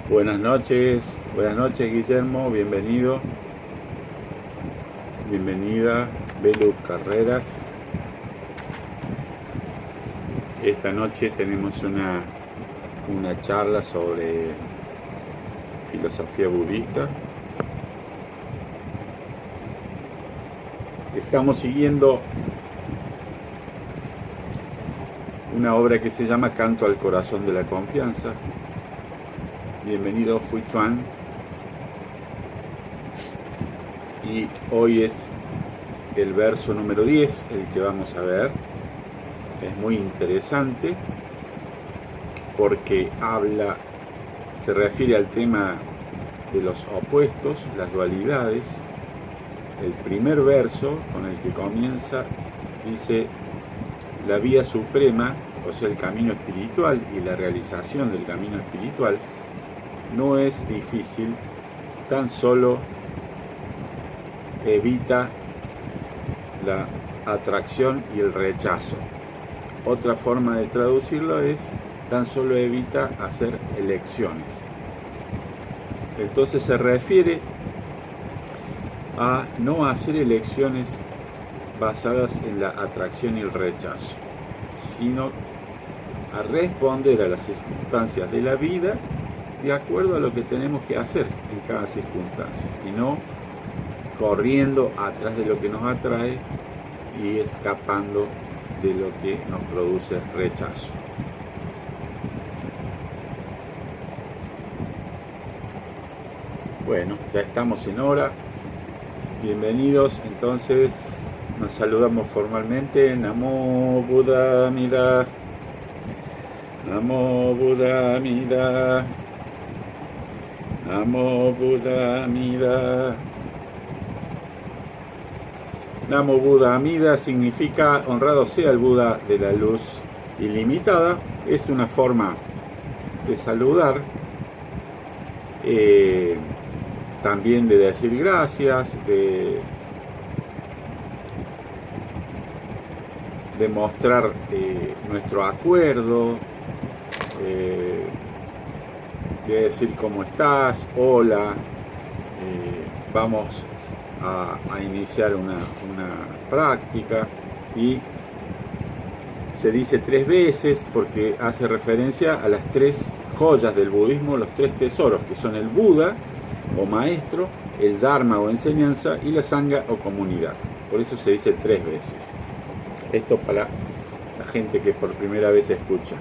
Buenas noches Guillermo, bienvenido, bienvenida Belu Carreras. Esta noche tenemos una charla sobre filosofía budista. Estamos siguiendo una obra que se llama Canto al Corazón de la Confianza. Bienvenido Hui Chuan. Y hoy es el verso número 10 el que vamos a ver. Es muy interesante porque se refiere al tema de los opuestos, las dualidades. El primer verso con el que comienza dice: la vía suprema, o sea el camino espiritual y la realización del camino espiritual, no es difícil, tan solo evita la atracción y el rechazo. Otra forma de traducirlo es: tan solo evita hacer elecciones. Entonces se refiere a no hacer elecciones basadas en la atracción y el rechazo, sino a responder a las circunstancias de la vida de acuerdo a lo que tenemos que hacer en cada circunstancia, y no corriendo atrás de lo que nos atrae y escapando de lo que nos produce rechazo. Bueno, ya estamos en hora. Bienvenidos, entonces nos saludamos formalmente. Namo Buddha Amida. Namo Buddha Amida. Namo Buddha Amida. Namo Buddha Amida significa honrado sea el Buda de la luz ilimitada. Es una forma de saludar, también de decir gracias, de mostrar nuestro acuerdo, de decir cómo estás, hola. Vamos a iniciar una práctica, y se dice 3 veces porque hace referencia a las 3 joyas del budismo, los 3 tesoros, que son el Buda o maestro, el Dharma o enseñanza, y la Sangha o comunidad. Por eso se dice 3 veces. Esto para la gente que por primera vez escucha.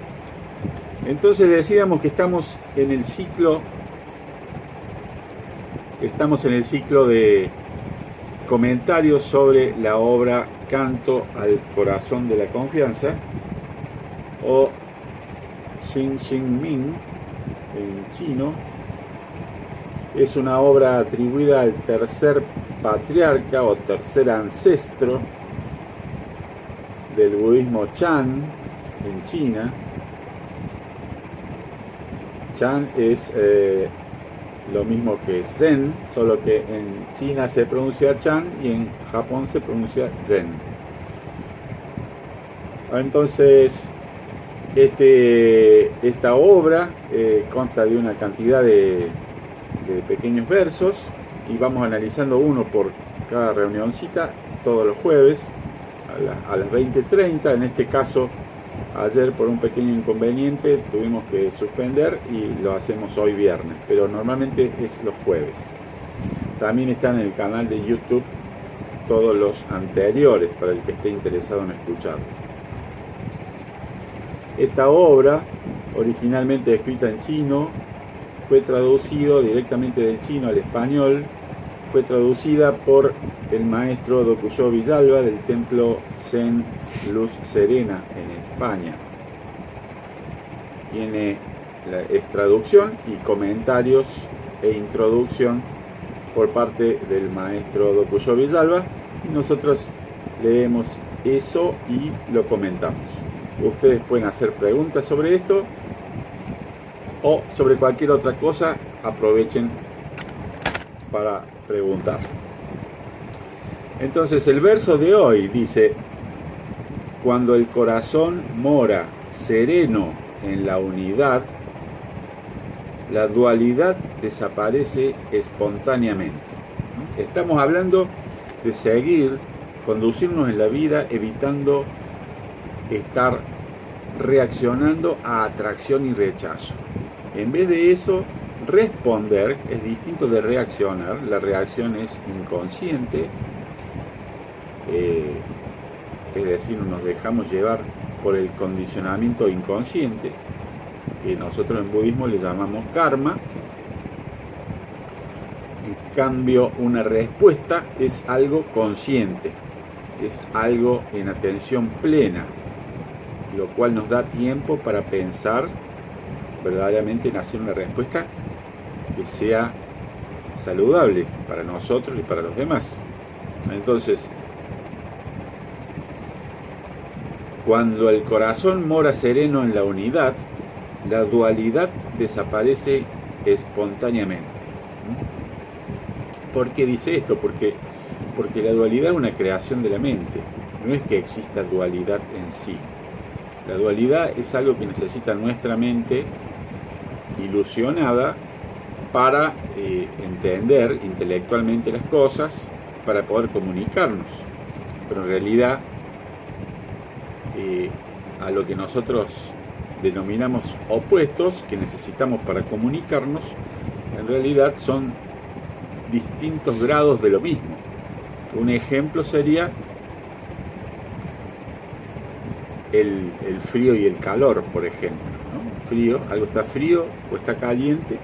Entonces decíamos que estamos en el ciclo de comentarios sobre la obra Canto al Corazón de la Confianza, o Xin Xin Ming en chino. Es una obra atribuida al tercer patriarca o tercer ancestro del budismo Chan en China. Chan es lo mismo que Zen, solo que en China se pronuncia Chan y en Japón se pronuncia Zen. Entonces, esta obra consta de una cantidad de pequeños versos, y vamos analizando uno por cada reunioncita todos los jueves a las 20:30. En este caso, ayer por un pequeño inconveniente tuvimos que suspender y lo hacemos hoy viernes, pero normalmente es los jueves. También están en el canal de YouTube todos los anteriores para el que esté interesado en escucharlo. Esta obra, originalmente escrita en chino, fue traducido directamente del chino al español. Fue traducida por el maestro Dokuyo Villalba del templo Zen Luz Serena en España. Es traducción y comentarios e introducción por parte del maestro Dokuyo Villalba, y nosotros leemos eso y lo comentamos. Ustedes pueden hacer preguntas sobre esto o sobre cualquier otra cosa. Aprovechen para preguntar. Entonces el verso de hoy dice: cuando el corazón mora sereno en la unidad, la dualidad desaparece espontáneamente. Estamos hablando de seguir, conducirnos en la vida evitando estar reaccionando a atracción y rechazo. En vez de eso, responder es distinto de reaccionar. La reacción es inconsciente, es decir, nos dejamos llevar por el condicionamiento inconsciente, que nosotros en budismo le llamamos karma. En cambio, una respuesta es algo consciente, es algo en atención plena, lo cual nos da tiempo para pensar verdaderamente en hacer una respuesta que sea saludable para nosotros y para los demás. Entonces, cuando el corazón mora sereno en la unidad, la dualidad desaparece espontáneamente. ¿Por qué dice esto? Porque la dualidad es una creación de la mente, no es que exista dualidad en sí. La dualidad es algo que necesita nuestra mente ilusionada para entender intelectualmente las cosas, para poder comunicarnos. Pero en realidad, a lo que nosotros denominamos opuestos, que necesitamos para comunicarnos, en realidad son distintos grados de lo mismo. Un ejemplo sería el frío y el calor, por ejemplo, ¿no? Frío, algo está frío o está caliente.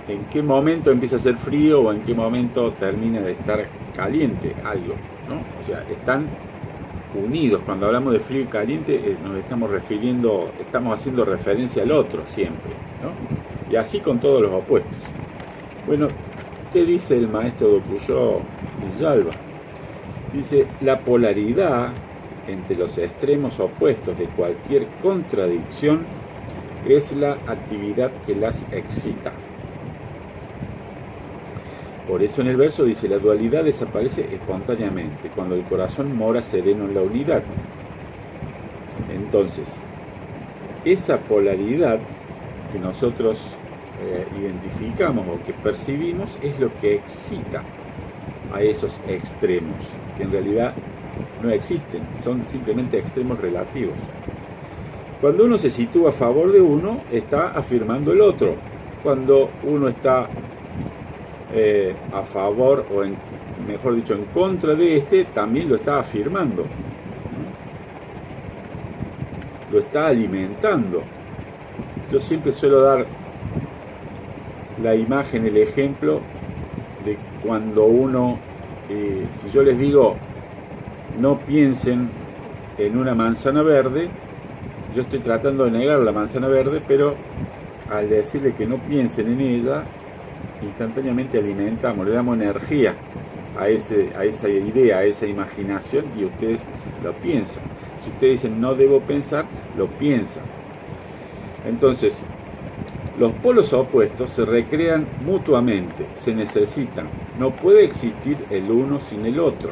¿En qué momento empieza a ser frío o en qué momento termina de estar caliente algo, ¿no? O sea, están unidos. Cuando hablamos de frío y caliente nos estamos haciendo referencia al otro siempre, ¿no? Y así con todos los opuestos. Bueno, ¿qué dice el maestro Dokuyo Villalba? Dice, la polaridad entre los extremos opuestos de cualquier contradicción es la actividad que las excita. Por eso en el verso dice, la dualidad desaparece espontáneamente cuando el corazón mora sereno en la unidad. Entonces, esa polaridad que nosotros identificamos o que percibimos es lo que excita a esos extremos, que en realidad no existen, son simplemente extremos relativos. Cuando uno se sitúa a favor de uno, está afirmando el otro. Cuando uno está a favor o mejor dicho en contra de este, también lo está afirmando, lo está alimentando. Yo siempre suelo dar la imagen, el ejemplo de cuando uno, si yo les digo no piensen en una manzana verde, yo estoy tratando de negar la manzana verde, pero al decirle que no piensen en ella, instantáneamente alimentamos, le damos energía a esa idea, a esa imaginación, y ustedes lo piensan. Si ustedes dicen no debo pensar, lo piensan. Entonces, los polos opuestos se recrean mutuamente, se necesitan. No puede existir el uno sin el otro.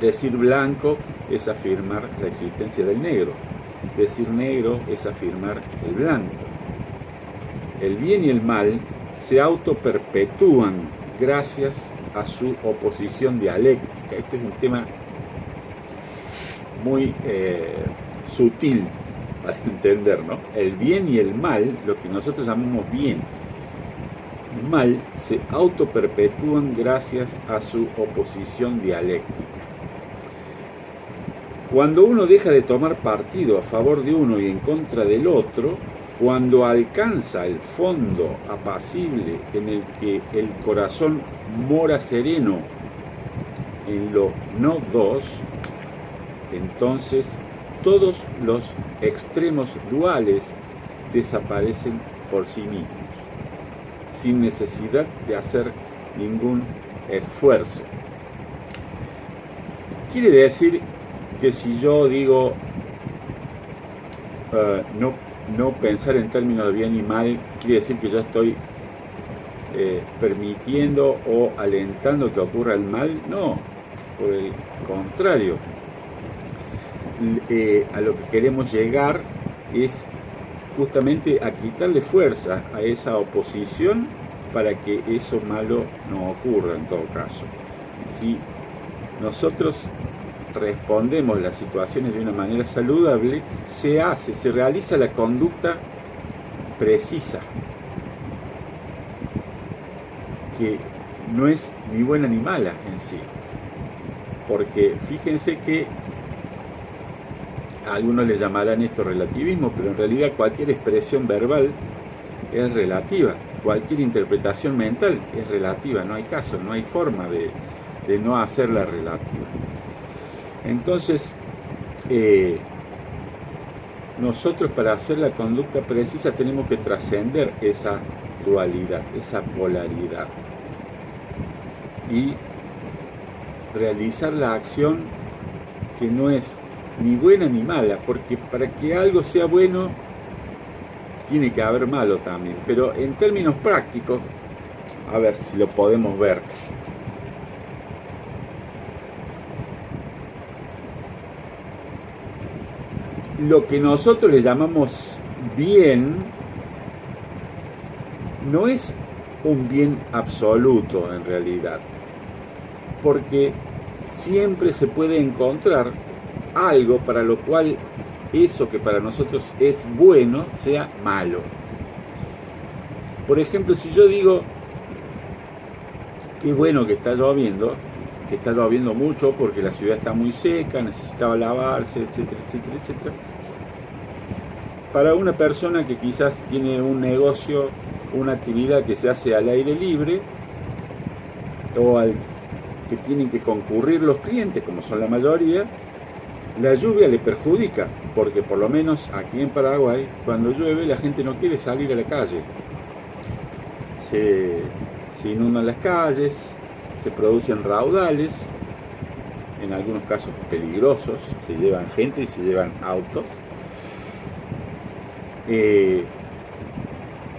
Decir blanco es afirmar la existencia del negro. Decir negro es afirmar el blanco. El bien y el mal se autoperpetúan gracias a su oposición dialéctica. Este es un tema muy sutil para entender, ¿no? El bien y el mal, lo que nosotros llamamos bien y mal, se autoperpetúan gracias a su oposición dialéctica. Cuando uno deja de tomar partido a favor de uno y en contra del otro, cuando alcanza el fondo apacible en el que el corazón mora sereno en lo no dos, entonces todos los extremos duales desaparecen por sí mismos, sin necesidad de hacer ningún esfuerzo. Quiere decir que si yo digo no pensar en términos de bien y mal, quiere decir que yo estoy permitiendo o alentando que ocurra el mal. No, por el contrario. A lo que queremos llegar es justamente a quitarle fuerza a esa oposición para que eso malo no ocurra en todo caso. Si nosotros respondemos las situaciones de una manera saludable, se realiza la conducta precisa, que no es ni buena ni mala en sí. Porque fíjense que a algunos le llamarán esto relativismo, pero en realidad cualquier expresión verbal es relativa, cualquier interpretación mental es relativa, no hay caso, no hay forma de no hacerla relativa. Entonces, nosotros para hacer la conducta precisa tenemos que trascender esa dualidad, esa polaridad, y realizar la acción que no es ni buena ni mala, porque para que algo sea bueno tiene que haber malo también, pero en términos prácticos, a ver si lo podemos ver. Lo que nosotros le llamamos bien no es un bien absoluto en realidad, porque siempre se puede encontrar algo para lo cual eso que para nosotros es bueno sea malo. Por ejemplo, si yo digo qué bueno que está lloviendo mucho porque la ciudad está muy seca, necesitaba lavarse, etcétera, etcétera, etcétera. Para una persona que quizás tiene un negocio, una actividad que se hace al aire libre, o que tienen que concurrir los clientes, como son la mayoría, la lluvia le perjudica, porque por lo menos aquí en Paraguay, cuando llueve la gente no quiere salir a la calle. Se inundan las calles, se producen raudales, en algunos casos peligrosos, se llevan gente y se llevan autos.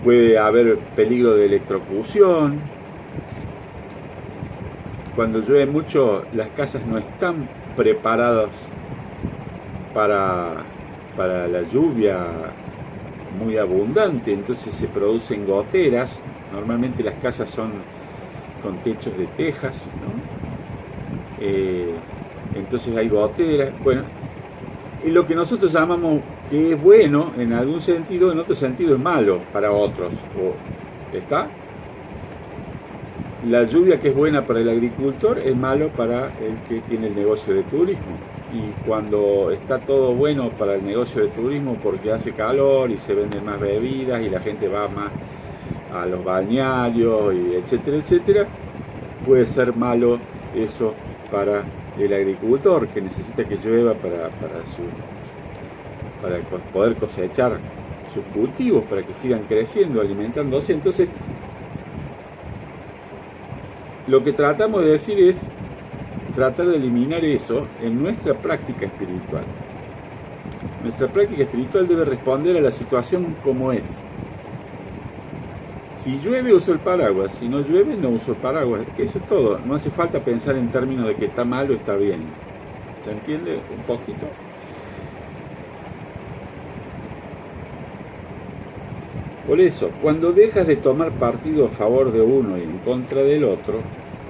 Puede haber peligro de electrocución. Cuando llueve mucho, las casas no están preparadas para la lluvia muy abundante, entonces se producen goteras. Normalmente las casas son con techos de tejas, ¿no? Entonces hay goteras. Bueno, y lo que nosotros llamamos que es bueno en algún sentido, en otro sentido es malo para otros. ¿Está? La lluvia que es buena para el agricultor es malo para el que tiene el negocio de turismo. Y cuando está todo bueno para el negocio de turismo porque hace calor y se venden más bebidas y la gente va más a los balnearios, y etcétera, etcétera, puede ser malo eso para el agricultor que necesita que llueva para poder cosechar sus cultivos, para que sigan creciendo, alimentándose. Entonces, lo que tratamos de decir es tratar de eliminar eso en nuestra práctica espiritual. Nuestra práctica espiritual debe responder a la situación como es. Si llueve, uso el paraguas. Si no llueve, no uso el paraguas. Eso es todo. No hace falta pensar en términos de que está mal o está bien. ¿Se entiende un poquito? Por eso, cuando dejas de tomar partido a favor de uno y en contra del otro,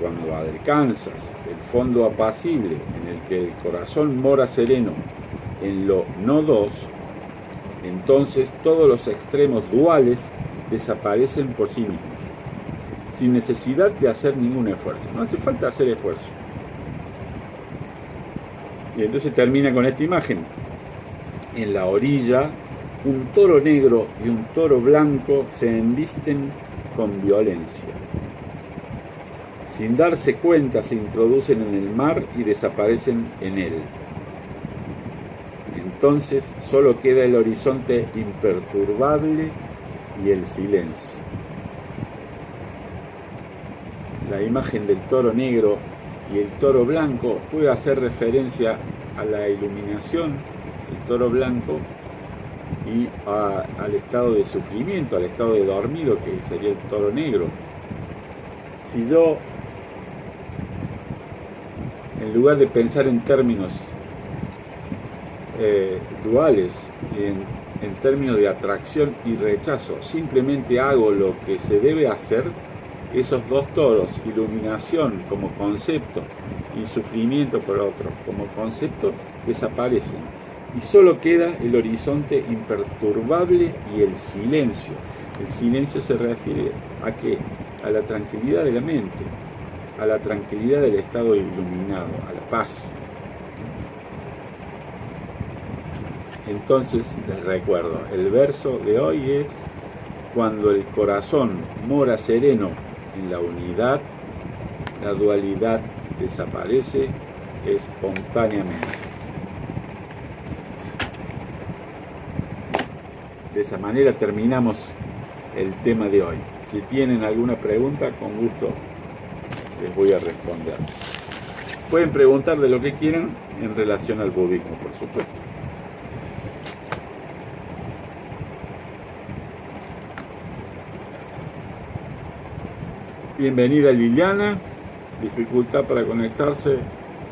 cuando alcanzas el fondo apacible en el que el corazón mora sereno en lo no dos, entonces todos los extremos duales desaparecen por sí mismos, sin necesidad de hacer ningún esfuerzo. No hace falta hacer esfuerzo. Y entonces termina con esta imagen. En la orilla, un toro negro y un toro blanco se embisten con violencia. Sin darse cuenta se introducen en el mar y desaparecen en él. Entonces solo queda el horizonte imperturbable y el silencio. La imagen del toro negro y el toro blanco puede hacer referencia a la iluminación, el toro blanco, y al estado de sufrimiento, al estado de dormido, que sería el toro negro. Si yo, en lugar de pensar en términos duales, en términos de atracción y rechazo. Simplemente hago lo que se debe hacer. Esos dos toros, iluminación como concepto y sufrimiento por otro como concepto, desaparecen. Y solo queda el horizonte imperturbable y el silencio. El silencio se refiere a ¿qué? A la tranquilidad de la mente, a la tranquilidad del estado iluminado, a la paz. Entonces les recuerdo, el verso de hoy es: cuando el corazón mora sereno en la unidad, la dualidad desaparece espontáneamente. De esa manera terminamos el tema de hoy. Si tienen alguna pregunta, con gusto les voy a responder. Pueden preguntar de lo que quieran en relación al budismo, por supuesto. Bienvenida Liliana. Dificultad para conectarse,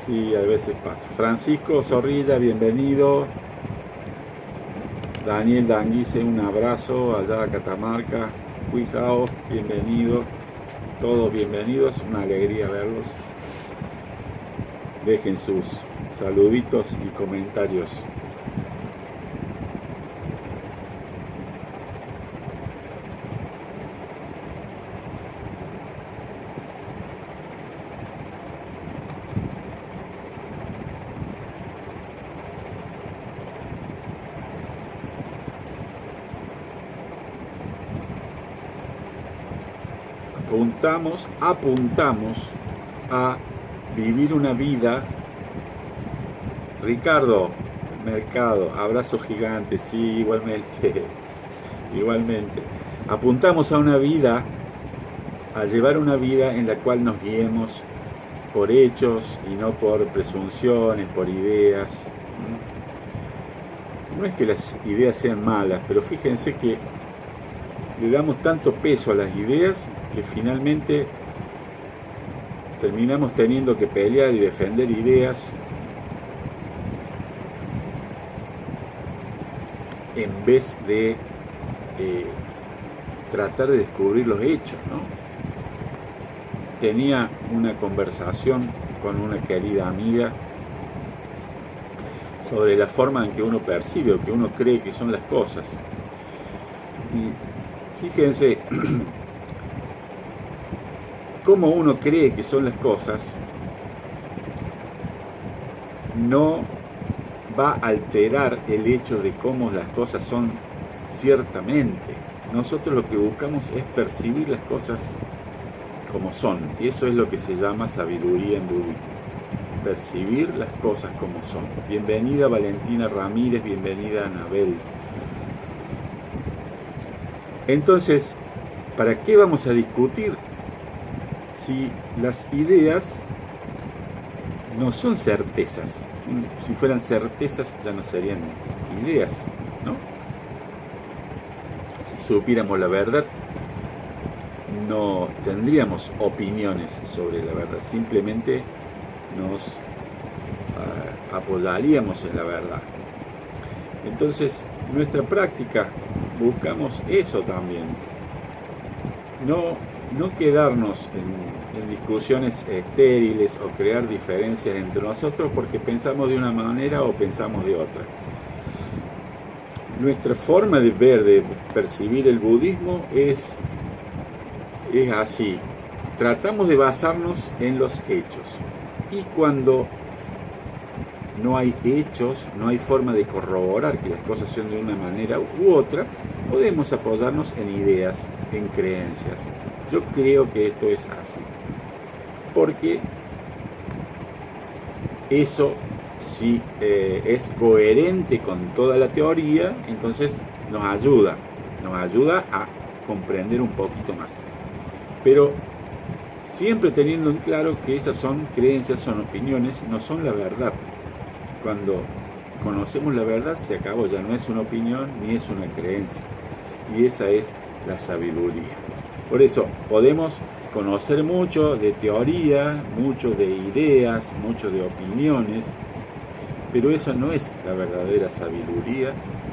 sí, a veces pasa. Francisco Zorrilla, bienvenido. Daniel Danguise, un abrazo allá a Catamarca. Huijao, bienvenido. Todos bienvenidos, una alegría verlos. Dejen sus saluditos y comentarios. Apuntamos a vivir una vida. Ricardo Mercado, abrazo gigante, sí, igualmente. Apuntamos a una vida, a llevar una vida en la cual nos guiemos por hechos y no por presunciones, por ideas. No es que las ideas sean malas, pero fíjense que le damos tanto peso a las ideas que finalmente terminamos teniendo que pelear y defender ideas en vez de tratar de descubrir los hechos, ¿no? Tenía una conversación con una querida amiga sobre la forma en que uno percibe o que uno cree que son las cosas. Y fíjense cómo uno cree que son las cosas no va a alterar el hecho de cómo las cosas son ciertamente. Nosotros lo que buscamos es percibir las cosas como son, y eso es lo que se llama sabiduría en budismo. Percibir las cosas como son. Bienvenida Valentina Ramírez, bienvenida Anabel. Entonces, ¿para qué vamos a discutir si las ideas no son certezas? Si fueran certezas ya no serían ideas, ¿no? Si supiéramos la verdad, no tendríamos opiniones sobre la verdad, simplemente nos apoyaríamos en la verdad. Entonces, en nuestra práctica buscamos eso también. No quedarnos en discusiones estériles o crear diferencias entre nosotros porque pensamos de una manera o pensamos de otra. Nuestra forma de ver, de percibir el budismo es así. Tratamos de basarnos en los hechos. Y cuando no hay hechos, no hay forma de corroborar que las cosas sean de una manera u otra, podemos apoyarnos en ideas, en creencias. Yo creo que esto es así, porque eso si es coherente con toda la teoría, entonces nos ayuda a comprender un poquito más. Pero siempre teniendo en claro que esas son creencias, son opiniones, no son la verdad. Cuando conocemos la verdad se acabó, ya no es una opinión ni es una creencia. Y esa es la sabiduría. Por eso podemos conocer mucho de teoría, mucho de ideas, mucho de opiniones, pero eso no es la verdadera sabiduría.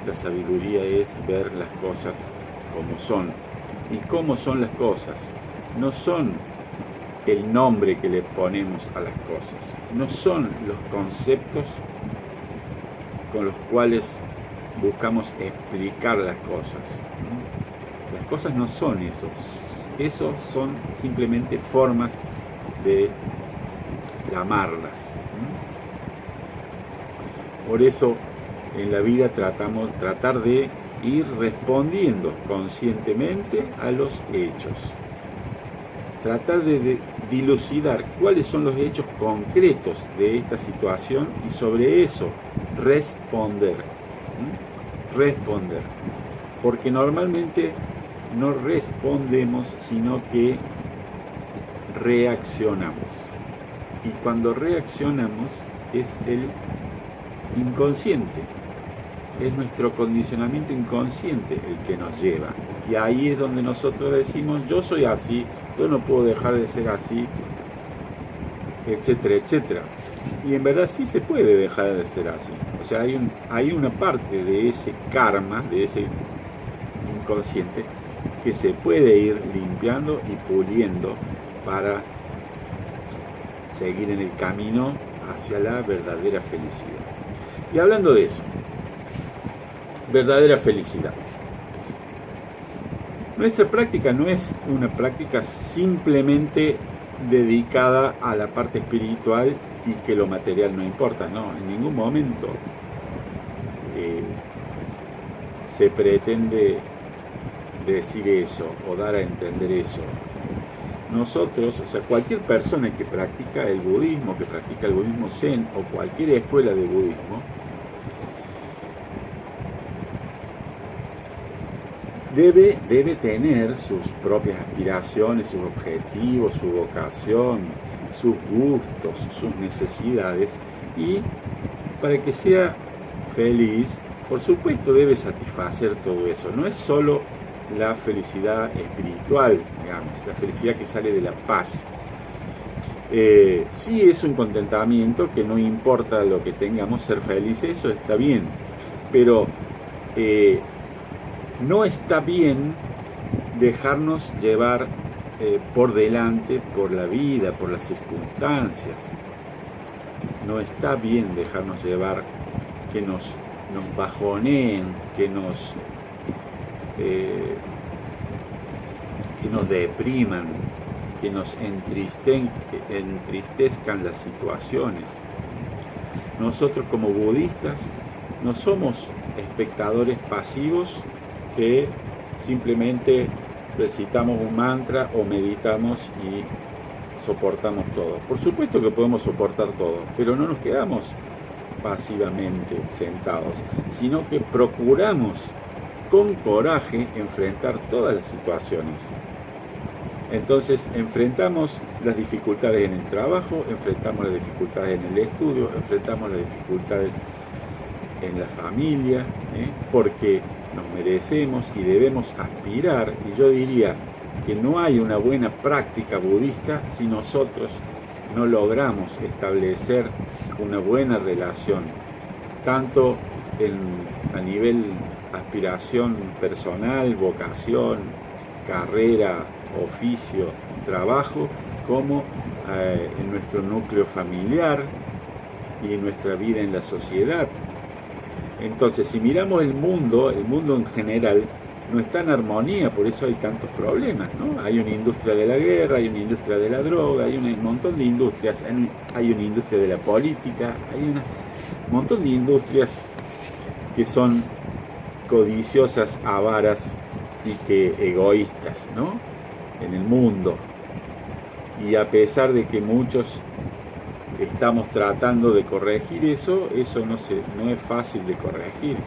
la sabiduría es ver las cosas como son. ¿Y cómo son las cosas? No son el nombre que le ponemos a las cosas, no son los conceptos con los cuales buscamos explicar las cosas. Las cosas no son esos son simplemente formas de llamarlas. Por eso en la vida tratar de ir respondiendo conscientemente a los hechos. Tratar de dilucidar cuáles son los hechos concretos de esta situación y sobre eso responder. Responder. Porque normalmente no respondemos, sino que reaccionamos. Y cuando reaccionamos es el inconsciente. Es nuestro condicionamiento inconsciente el que nos lleva. Y ahí es donde nosotros decimos, yo soy así, yo no puedo dejar de ser así, etcétera, etcétera. Y en verdad sí se puede dejar de ser así. O sea, hay una parte de ese karma, de ese inconsciente, que se puede ir limpiando y puliendo para seguir en el camino hacia la verdadera felicidad. Y hablando de eso, verdadera felicidad. Nuestra práctica no es una práctica simplemente dedicada a la parte espiritual y que lo material no importa, no, en ningún momento se pretende decir eso o dar a entender eso. Nosotros, o sea, cualquier persona que practica el budismo zen o cualquier escuela de budismo, debe tener sus propias aspiraciones, sus objetivos, su vocación, sus gustos, sus necesidades, y para que sea feliz, por supuesto debe satisfacer todo eso. No es solo la felicidad espiritual, digamos, la felicidad que sale de la paz. Sí es un contentamiento que no importa lo que tengamos, ser felices, eso está bien, pero no está bien dejarnos llevar por delante por la vida, por las circunstancias. No está bien dejarnos llevar, que nos bajoneen, que nos depriman, que nos entristezcan las situaciones. Nosotros como budistas no somos espectadores pasivos que simplemente recitamos un mantra o meditamos y soportamos todo. Por supuesto que podemos soportar todo, pero no nos quedamos pasivamente sentados, sino que procuramos con coraje enfrentar todas las situaciones. Entonces enfrentamos las dificultades en el trabajo, enfrentamos las dificultades en el estudio, enfrentamos las dificultades en la familia, porque nos merecemos y debemos aspirar. Y yo diría que no hay una buena práctica budista si nosotros no logramos establecer una buena relación, tanto a nivel aspiración personal, vocación, carrera, oficio, trabajo, como en nuestro núcleo familiar y en nuestra vida en la sociedad. Entonces, si miramos el mundo en general no está en armonía, por eso hay tantos problemas, ¿no? Hay una industria de la guerra, hay una industria de la droga, hay un montón de industrias, hay una industria de la política, hay un montón de industrias que son codiciosas, avaras y que egoístas, ¿no? En el mundo. Y a pesar de que muchos estamos tratando de corregir eso no es fácil de corregir.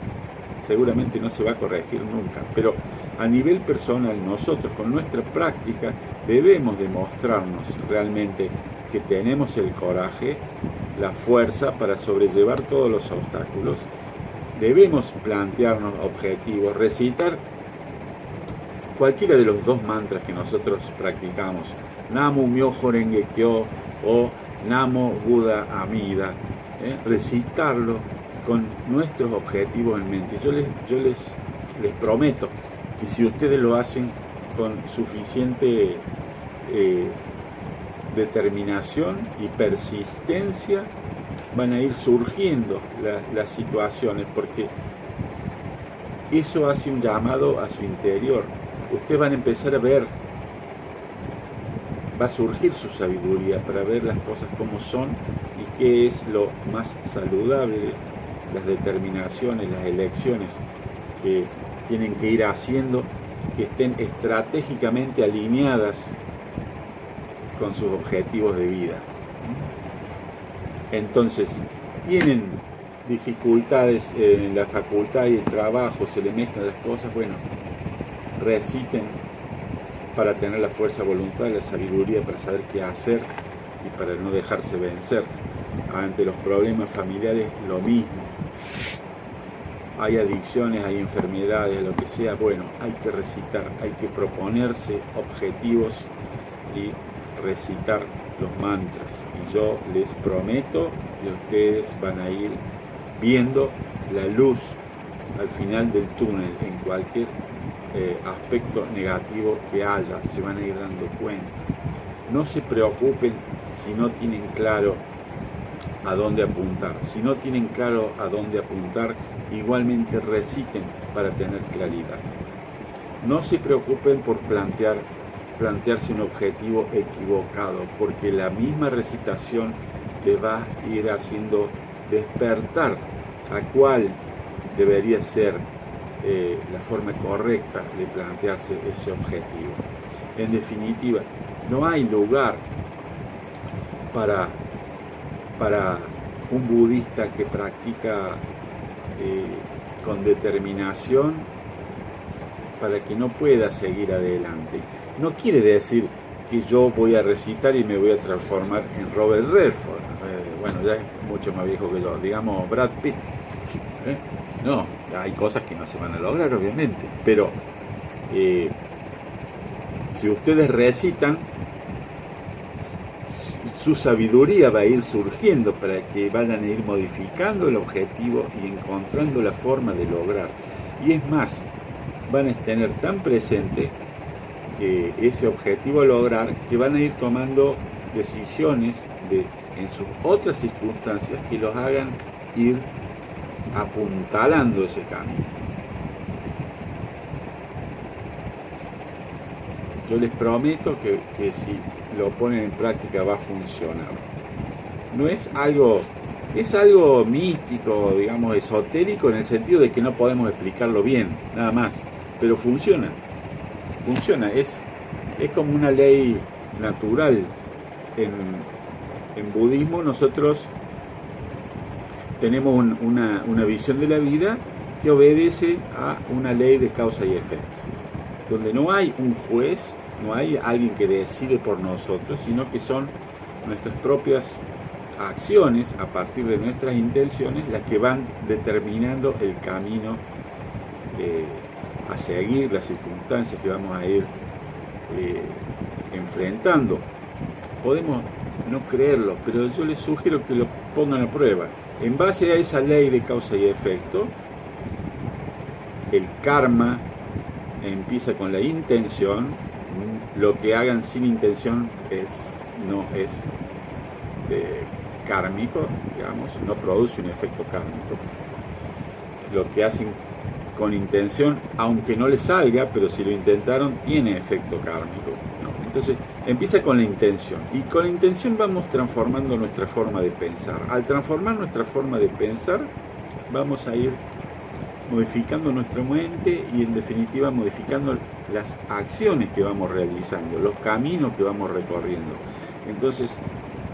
Seguramente no se va a corregir nunca. Pero a nivel personal, nosotros con nuestra práctica debemos demostrarnos realmente que tenemos el coraje, la fuerza para sobrellevar todos los obstáculos. Debemos plantearnos objetivos, recitar cualquiera de los dos mantras que nosotros practicamos, Namo Myoho Renge Kyo o Namo Buddha Amida, recitarlo con nuestros objetivos en mente. Yo les prometo que si ustedes lo hacen con suficiente determinación y persistencia, van a ir surgiendo las situaciones, porque eso hace un llamado a su interior. Ustedes van a empezar a ver, va a surgir su sabiduría para ver las cosas como son y qué es lo más saludable, las determinaciones, las elecciones que tienen que ir haciendo, que estén estratégicamente alineadas con sus objetivos de vida. Entonces, tienen dificultades en la facultad y el trabajo, se le mezclan las cosas, bueno, reciten para tener la fuerza de voluntad, la sabiduría para saber qué hacer y para no dejarse vencer. Ante los problemas familiares, lo mismo. Hay adicciones, hay enfermedades, lo que sea, bueno, hay que recitar, hay que proponerse objetivos y recitar los mantras. Y yo les prometo que ustedes van a ir viendo la luz al final del túnel en cualquier aspecto negativo que haya, se van a ir dando cuenta. No se preocupen si no tienen claro a dónde apuntar. Si no tienen claro a dónde apuntar, igualmente reciten para tener claridad. No se preocupen por plantearse un objetivo equivocado, porque la misma recitación les va a ir haciendo despertar a cuál debería ser la forma correcta de plantearse ese objetivo. En definitiva, no hay lugar para un budista que practica con determinación para que no pueda seguir adelante. No quiere decir que yo voy a recitar y me voy a transformar en Robert Redford. Bueno, ya es mucho más viejo que yo, digamos Brad Pitt. No, hay cosas que no se van a lograr, obviamente, pero si ustedes recitan, su sabiduría va a ir surgiendo para que vayan a ir modificando el objetivo y encontrando la forma de lograr. Y es más, van a tener tan presente ese objetivo a lograr que van a ir tomando decisiones en sus otras circunstancias que los hagan ir apuntalando ese camino. Yo les prometo que si lo ponen en práctica va a funcionar. No es algo, es algo místico, digamos, esotérico, en el sentido de que no podemos explicarlo bien, nada más, pero funciona, es como una ley natural. En budismo nosotros tenemos una visión de la vida que obedece a una ley de causa y efecto, donde no hay un juez, no hay alguien que decide por nosotros, sino que son nuestras propias acciones a partir de nuestras intenciones las que van determinando el camino a seguir, las circunstancias que vamos a ir enfrentando. Podemos no creerlo, pero yo les sugiero que lo pongan a prueba. En base a esa ley de causa y efecto, el karma empieza con la intención. Lo que hagan sin intención no es kármico, digamos, no produce un efecto kármico. Lo que hacen con intención, aunque no les salga, pero si lo intentaron, tiene efecto kármico, ¿no? Entonces empieza con la intención, y con la intención vamos transformando nuestra forma de pensar. Al transformar nuestra forma de pensar, vamos a ir modificando nuestra mente y en definitiva modificando las acciones que vamos realizando, los caminos que vamos recorriendo. Entonces,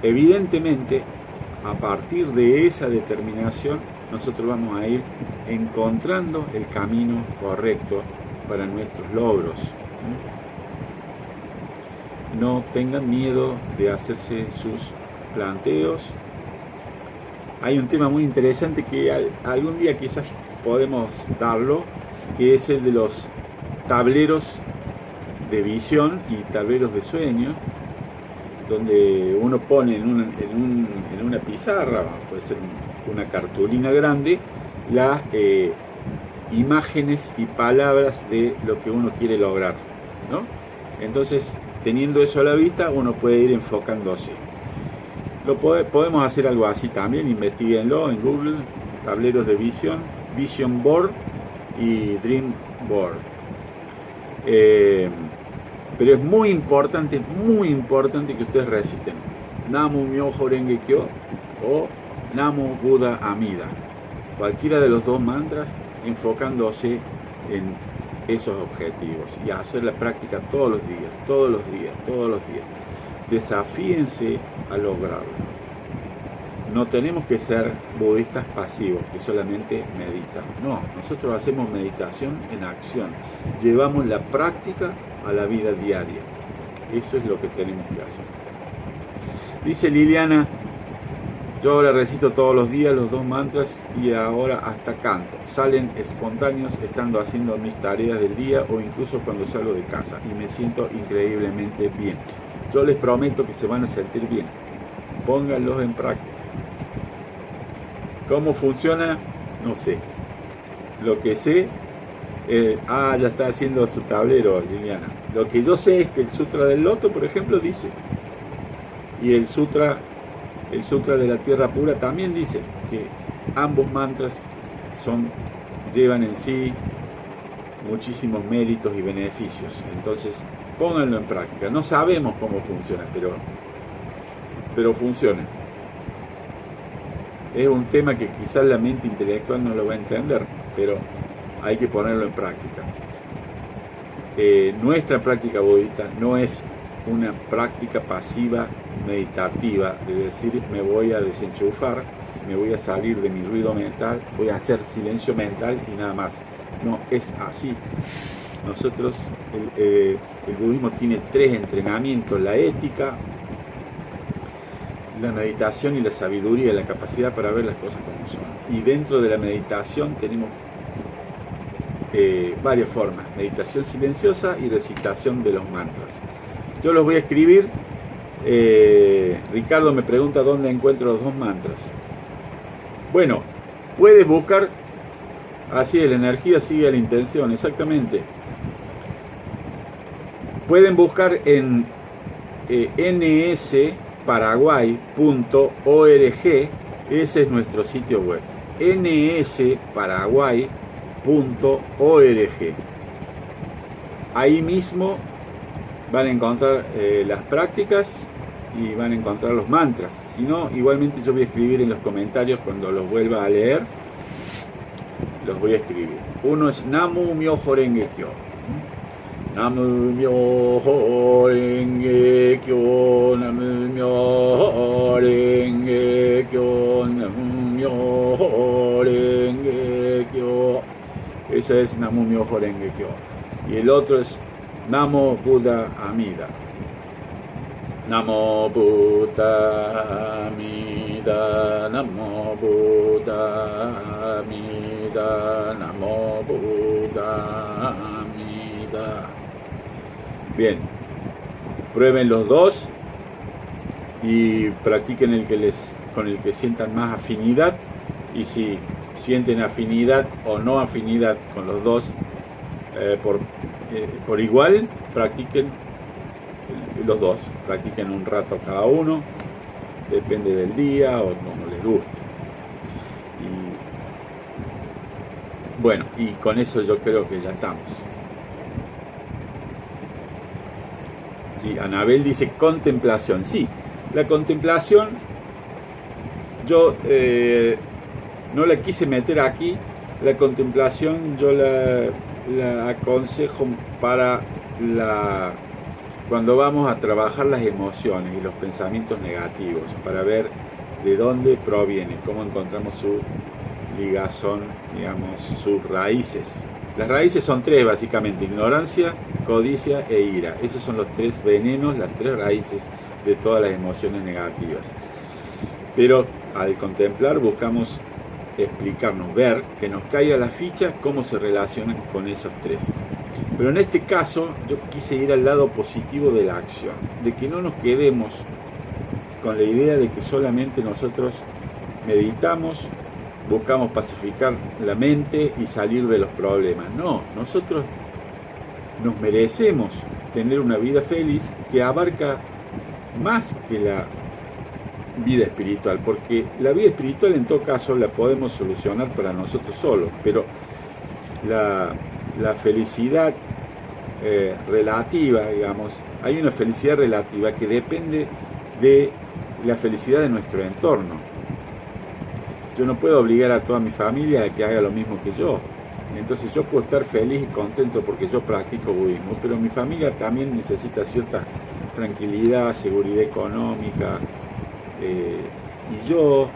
evidentemente, a partir de esa determinación, nosotros vamos a ir encontrando el camino correcto para nuestros logros. No tengan miedo de hacerse sus planteos. Hay un tema muy interesante que algún día quizás podemos darlo, que es el de los tableros de visión y tableros de sueño, donde uno pone en una pizarra, puede ser una cartulina grande, las imágenes y palabras de lo que uno quiere lograr, ¿no? Entonces, teniendo eso a la vista, uno puede ir enfocándose. Podemos hacer algo así también, investiguenlo en Google, tableros de visión, Vision Board y Dream Board. Pero es muy importante que ustedes reciten Namu Myoho Renge Kyo o Namu Buddha Amida. Cualquiera de los dos mantras, enfocándose en esos objetivos y hacer la práctica todos los días. Desafíense a lograrlo. No tenemos que ser budistas pasivos que solamente meditan. No, nosotros hacemos meditación en acción. Llevamos la práctica a la vida diaria. Eso es lo que tenemos que hacer. Dice Liliana, yo ahora recito todos los días los 2 mantras y ahora hasta canto. Salen espontáneos estando haciendo mis tareas del día o incluso cuando salgo de casa y me siento increíblemente bien. Yo les prometo que se van a sentir bien. Pónganlos en práctica. ¿Cómo funciona? No sé. Lo que sé, ya está haciendo su tablero, Liliana. Lo que yo sé es que el Sutra del Loto, por ejemplo, dice, y el Sutra de la Tierra Pura también dice que ambos mantras llevan en sí muchísimos méritos y beneficios. Entonces, pónganlo en práctica. No sabemos cómo funciona, pero funciona. Es un tema que quizás la mente intelectual no lo va a entender, pero hay que ponerlo en práctica. Nuestra práctica budista no es una práctica pasiva meditativa, de decir me voy a desenchufar, me voy a salir de mi ruido mental, voy a hacer silencio mental y nada más. No es así. Nosotros, el budismo tiene 3 entrenamientos: la ética, la meditación y la sabiduría, la capacidad para ver las cosas como son. Y dentro de la meditación tenemos varias formas: meditación silenciosa y recitación de los mantras. Yo los voy a escribir. Ricardo me pregunta dónde encuentro los 2 mantras. Bueno, puedes buscar, así es, la energía sigue a la intención, exactamente. Pueden buscar en nsparaguay.org, ese es nuestro sitio web, nsparaguay.org. Ahí mismo van a encontrar las prácticas y van a encontrar los mantras. Si no, igualmente yo voy a escribir en los comentarios cuando los vuelva a leer, los voy a escribir. Uno es Namu Myoho Renge Kyo. Namu Myoho Renge Kyo, Namu Myoho Renge Kyo, Namu Myoho Renge Kyo. Ese es Namu Myoho Renge Kyo. Y el otro es Namo Buddha Amida. Namo Buddha Amida, Namo Buddha Amida, Namo Buddha Amida. Bien, prueben los 2 y practiquen con el que sientan más afinidad, y si sienten afinidad o no afinidad con los 2 por igual, practiquen los 2, practiquen un rato cada uno, depende del día o como les guste. Y bueno, y con eso yo creo que ya estamos. Sí, Anabel dice contemplación. Sí, la contemplación yo no la quise meter aquí. La contemplación yo la aconsejo para cuando vamos a trabajar las emociones y los pensamientos negativos, para ver de dónde proviene, cómo encontramos su ligazón, digamos, sus raíces. Las raíces son 3 básicamente: ignorancia, codicia e ira. Esos son los 3 venenos, las 3 raíces de todas las emociones negativas. Pero al contemplar buscamos explicarnos, ver, que nos caiga la ficha cómo se relacionan con esos 3. Pero en este caso yo quise ir al lado positivo de la acción, de que no nos quedemos con la idea de que solamente nosotros meditamos buscamos pacificar la mente y salir de los problemas. No, nosotros nos merecemos tener una vida feliz que abarca más que la vida espiritual, porque la vida espiritual en todo caso la podemos solucionar para nosotros solos, pero la felicidad relativa, digamos, hay una felicidad relativa que depende de la felicidad de nuestro entorno. Yo no puedo obligar a toda mi familia a que haga lo mismo que yo. Entonces yo puedo estar feliz y contento porque yo practico budismo, pero mi familia también necesita cierta tranquilidad, seguridad económica, y yo,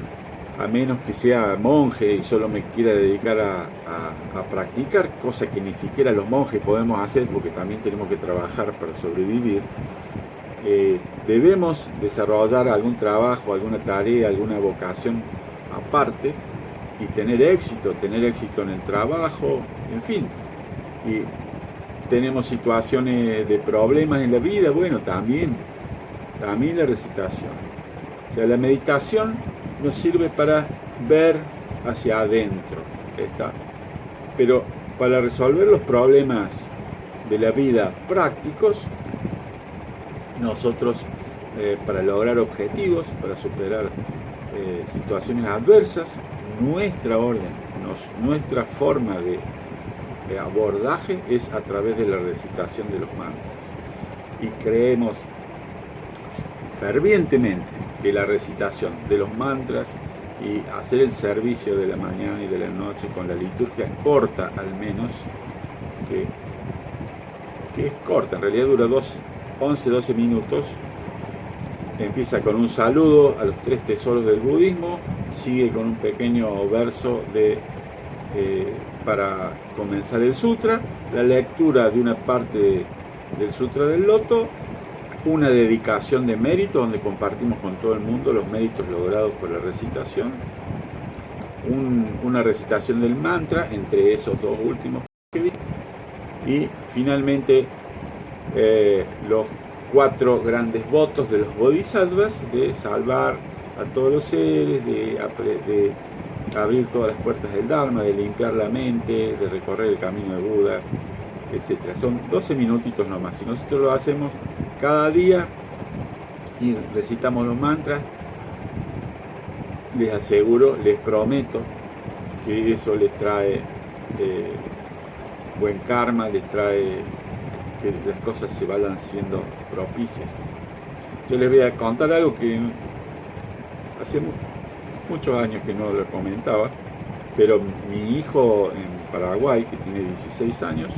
a menos que sea monje y solo me quiera dedicar a practicar, cosa que ni siquiera los monjes podemos hacer porque también tenemos que trabajar para sobrevivir, debemos desarrollar algún trabajo, alguna tarea, alguna vocación aparte y tener éxito en el trabajo, en fin. Y tenemos situaciones de problemas en la vida, bueno, también la recitación. O sea, la meditación nos sirve para ver hacia adentro, pero para resolver los problemas de la vida prácticos, nosotros para lograr objetivos, para superar situaciones adversas, nuestra orden, nuestra forma de abordaje es a través de la recitación de los mantras. Y creemos fervientemente que la recitación de los mantras y hacer el servicio de la mañana y de la noche con la liturgia corta al menos, que es corta, en realidad dura 11-12 minutos, empieza con un saludo a los 3 tesoros del budismo, sigue con un pequeño verso para comenzar el sutra, la lectura de una parte del sutra del loto, una dedicación de mérito donde compartimos con todo el mundo los méritos logrados por la recitación, una recitación del mantra entre esos dos últimos que dije, y finalmente los 4 grandes votos de los bodhisattvas de salvar a todos los seres, de abrir todas las puertas del Dharma, de limpiar la mente, de recorrer el camino de Buda, etc. Son 12 minutitos nomás. Si nosotros lo hacemos cada día y recitamos los mantras, les aseguro, les prometo que eso les trae buen karma, les trae que las cosas se vayan siendo propicias. Yo les voy a contar algo que hace muchos años que no lo comentaba, pero mi hijo en Paraguay, que tiene 16 años,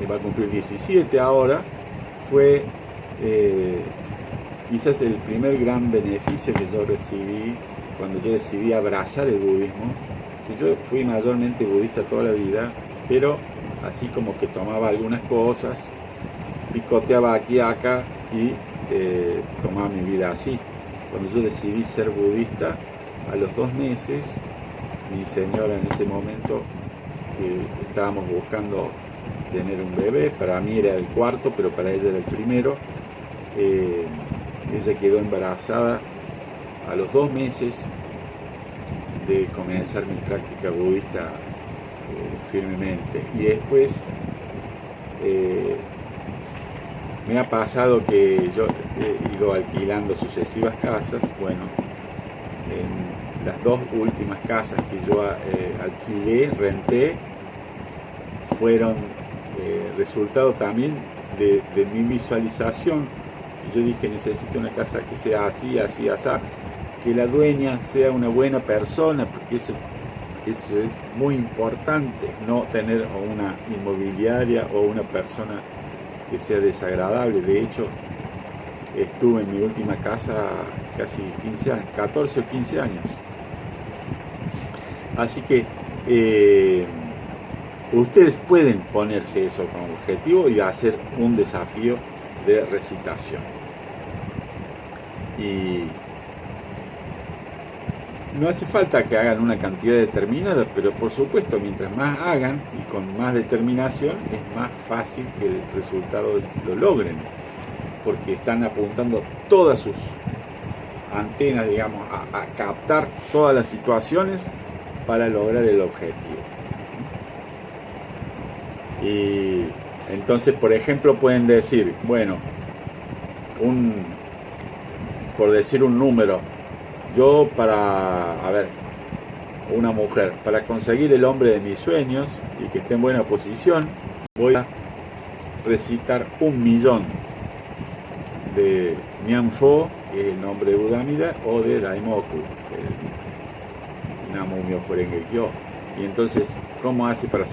va a cumplir 17 ahora, fue quizás el primer gran beneficio que yo recibí cuando yo decidí abrazar el budismo, que yo fui mayormente budista toda la vida, pero así como que tomaba algunas cosas, picoteaba aquí y acá y tomaba mi vida así. Cuando yo decidí ser budista, a los 2 meses, mi señora en ese momento, que estábamos buscando tener un bebé, para mí era el 4, pero para ella era el primero, ella quedó embarazada a los 2 meses de comenzar mi práctica budista firmemente. Y después me ha pasado que yo he ido alquilando sucesivas casas. Bueno, en las 2 últimas casas que yo alquilé, renté, fueron resultado también de mi visualización. Yo dije, necesito una casa que sea así, así, así, que la dueña sea una buena persona, porque eso es muy importante, no tener una inmobiliaria o una persona que sea desagradable. De hecho, estuve en mi última casa casi 15 años, 14 o 15 años. Así que ustedes pueden ponerse eso como objetivo y hacer un desafío de recitación. Y no hace falta que hagan una cantidad determinada, pero por supuesto, mientras más hagan y con más determinación, es más fácil que el resultado lo logren, porque están apuntando todas sus antenas, digamos, a captar todas las situaciones para lograr el objetivo. Y entonces, por ejemplo, pueden decir, bueno, por decir un número, yo una mujer, para conseguir el hombre de mis sueños y que esté en buena posición, voy a recitar 1.000.000 de Nyanfo, que es el nombre de Budamida, o de Daimoku, el Namu Myoho Renge Kyo. Y entonces, ¿cómo hace para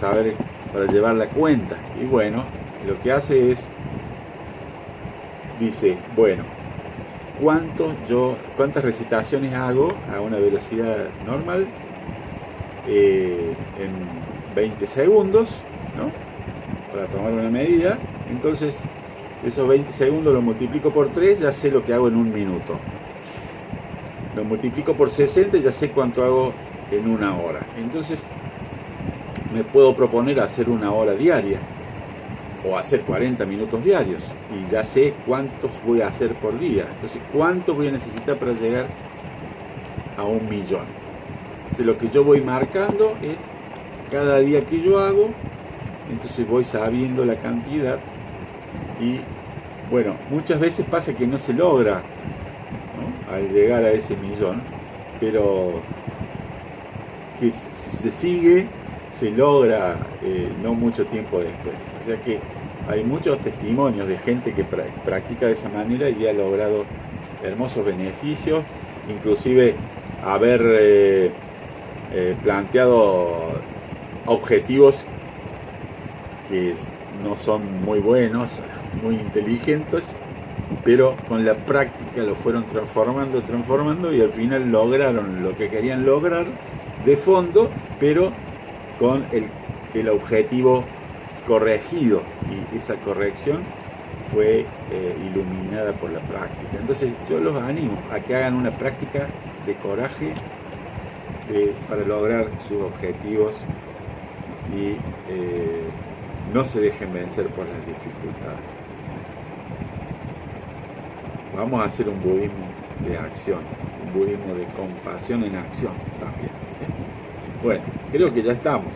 llevar la cuenta? Y bueno, lo que hace es, dice, bueno, ¿cuántas recitaciones hago a una velocidad normal en 20 segundos, ¿no? Para tomar una medida? Entonces, esos 20 segundos lo multiplico por 3, ya sé lo que hago en 1 minuto. Lo multiplico por 60, ya sé cuánto hago en 1 hora. Entonces, me puedo proponer hacer 1 hora diaria o hacer 40 minutos diarios y ya sé cuántos voy a hacer por día. Entonces, ¿cuánto voy a necesitar para llegar a 1.000.000? Entonces, lo que yo voy marcando es cada día que yo hago, entonces voy sabiendo la cantidad y, bueno, muchas veces pasa que no se logra, ¿no?, al llegar a ese 1.000.000, pero que si se sigue, se logra no mucho tiempo después. O sea que hay muchos testimonios de gente que practica de esa manera y ha logrado hermosos beneficios, inclusive haber planteado objetivos que no son muy buenos, muy inteligentes, pero con la práctica lo fueron transformando y al final lograron lo que querían lograr de fondo, pero con el objetivo corregido, y esa corrección fue iluminada por la práctica. Entonces yo los animo a que hagan una práctica de coraje para lograr sus objetivos y no se dejen vencer por las dificultades. Vamos a hacer un budismo de acción, un budismo de compasión en acción también. Bueno, creo que ya estamos.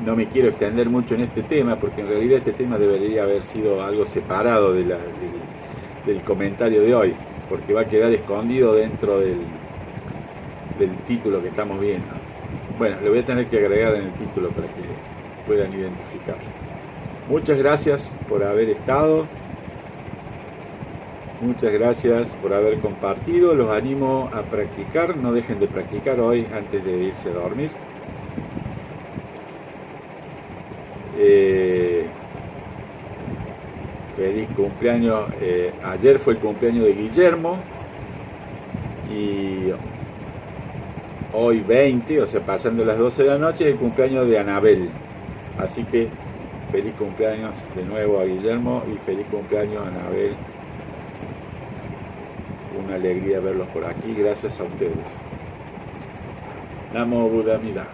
No me quiero extender mucho en este tema, porque en realidad este tema debería haber sido algo separado del comentario de hoy, porque va a quedar escondido dentro del título que estamos viendo. Bueno, le voy a tener que agregar en el título para que puedan identificar. Muchas gracias por haber estado. Muchas gracias por haber compartido. Los animo a practicar. No dejen de practicar hoy antes de irse a dormir. Feliz cumpleaños. Ayer fue el cumpleaños de Guillermo y hoy 20, o sea, pasando las 12 de la noche, el cumpleaños de Anabel. Así que feliz cumpleaños de nuevo a Guillermo y feliz cumpleaños a Anabel. Una alegría verlos por aquí. Gracias a ustedes. Namo Buddha Amida.